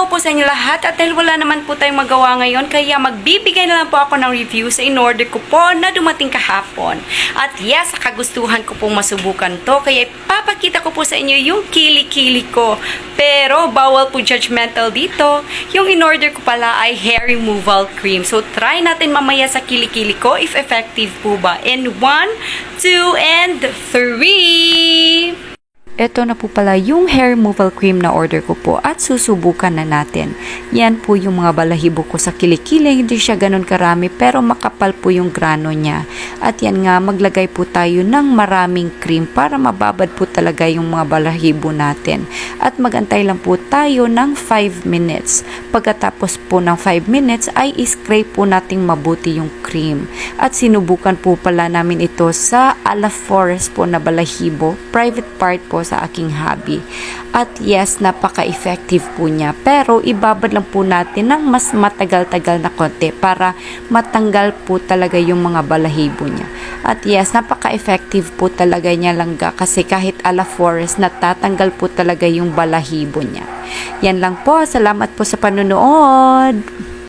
Hello po sa inyo lahat at dahil wala naman po tayong magawa ngayon kaya magbibigay na lang po ako ng review sa in-order ko po na dumating kahapon. At yes, kagustuhan ko pong masubukan to kaya ipapakita ko po sa inyo yung kili-kili ko. Pero bawal po judgmental dito. Yung in-order ko pala ay hair removal cream. So try natin mamaya sa kili-kili ko if effective po ba. In 1, 2, and 3! Ito na po pala yung hair removal cream na order ko po at susubukan na natin. Yan po yung mga balahibo ko sa kilikili. Hindi siya ganun karami pero makapal po yung grano niya. At yan nga, maglagay po tayo ng maraming cream para mababad po talaga yung mga balahibo natin. At magantay lang po tayo ng 5 minutes. Pagkatapos po ng 5 minutes ay scrape po nating mabuti yung cream. At sinubukan po pala namin ito sa Alaforest po na balahibo. Private part po sa aking hobby. At yes, napaka-effective po niya. Pero ibabad lang po natin ng mas matagal-tagal na konti para matanggal po talaga yung mga balahibo niya. At yes, napaka-effective po talaga niya langga kasi kahit Alaforest natatanggal po talaga yung balahibo niya. Yan lang po. Salamat po sa panonood.